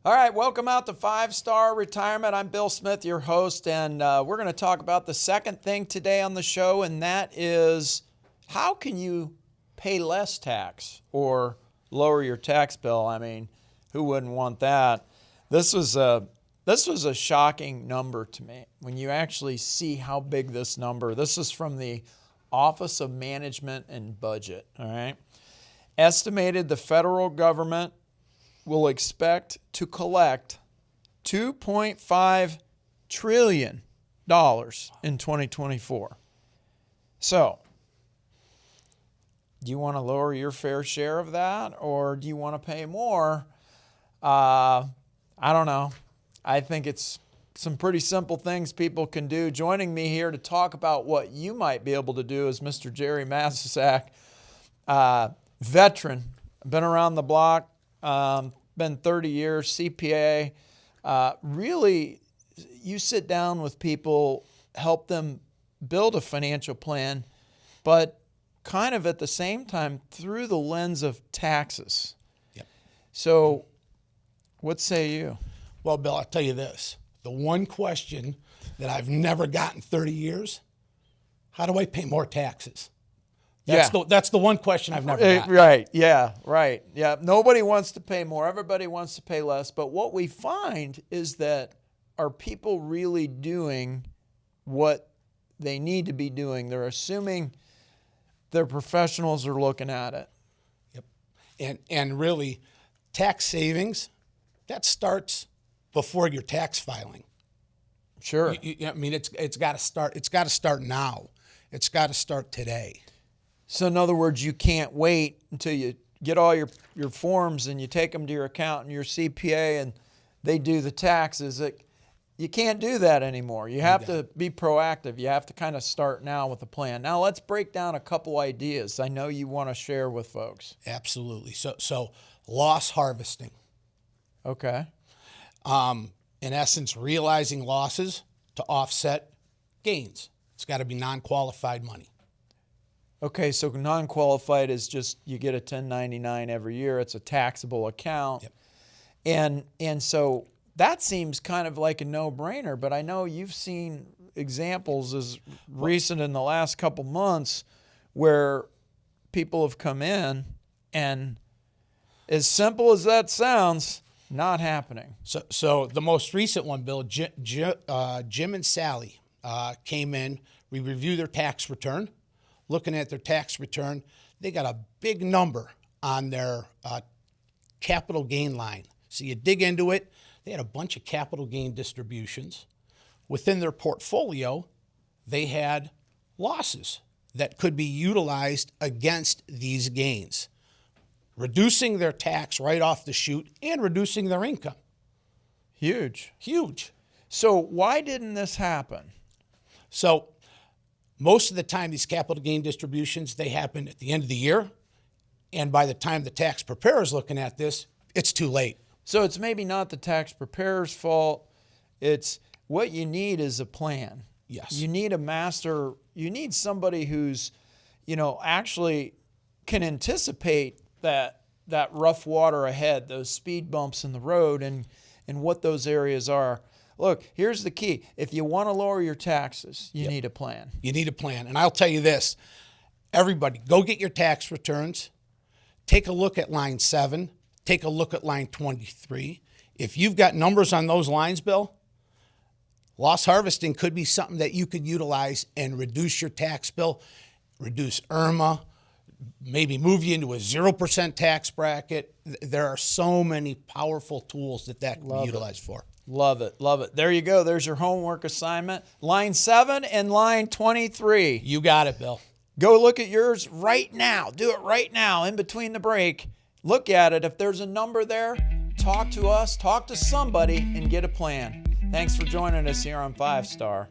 All right, welcome out to 5-Star Retirement. I'm Bill Smith, your host, and we're going to talk about the second thing today on the show, and that is how can you pay less tax or lower your tax bill? I mean, who wouldn't want that? This was a shocking number to me when you actually see how big this number. This is from the Office of Management and Budget. All right, estimated the federal government will expect to collect $2.5 trillion in 2024. So, do you want to lower your fair share of that, or do you want to pay more? I don't know. I think it's some pretty simple things people can do. Joining me here to talk about what you might be able to do is Mr. Jerry Masisak, veteran, been around the block, been 30 years, CPA. Really, you sit down with people, help them build a financial plan, but kind of at the same time through the lens of taxes. Yep. So, what say you? Well, Bill, I'll tell you this. The one question that I've never gotten 30 years, how do I pay more taxes? That's the one question I've never gotten. Right, yeah, right. Yeah, nobody wants to pay more. Everybody wants to pay less. But what we find is that are people really doing what they need to be doing? They're assuming their professionals are looking at it. Yep. And really, tax savings, that starts before your tax filing. Sure. I mean, it's got to start. It's got to start now. It's got to start today. So in other words, you can't wait until you get all your forms and you take them to your accountant, your CPA, and they do the taxes. You can't do that anymore. You have to be proactive. You have to kind of start now with a plan. Now let's break down a couple ideas I know you want to share with folks. Absolutely. So loss harvesting. Okay. In essence, realizing losses to offset gains. It's got to be non-qualified money. Okay, so non-qualified is just you get a 1099 every year. It's a taxable account. Yep. And so that seems kind of like a no-brainer, but I know you've seen examples as recent in the last couple months where people have come in and as simple as that sounds, not happening. So the most recent one, Bill, Jim and Sally came in. We reviewed their tax return. Looking at their tax return, they got a big number on their capital gain line. So you dig into it, they had a bunch of capital gain distributions. Within their portfolio, they had losses that could be utilized against these gains, reducing their tax right off the chute and reducing their income. Huge. So why didn't this happen? So most of the time, these capital gain distributions, they happen at the end of the year. And by the time the tax preparer is looking at this, it's too late. So it's maybe not the tax preparer's fault. It's what you need is a plan. Yes. You need a master. You need somebody who's, actually can anticipate that rough water ahead, those speed bumps in the road and what those areas are. Look, here's the key. If you want to lower your taxes, you need a plan. You need a plan. And I'll tell you this, everybody, go get your tax returns. Take a look at line 7. Take a look at line 23. If you've got numbers on those lines, Bill, loss harvesting could be something that you could utilize and reduce your tax bill, reduce IRMA, maybe move you into a 0% tax bracket. There are so many powerful tools that can be utilized for. Love it. There you go. There's your homework assignment. Line 7 and line 23. You got it, Bill. Go look at yours right now. Do it right now in between the break. Look at it. If there's a number there, talk to us, talk to somebody, and get a plan. Thanks for joining us here on 5-Star.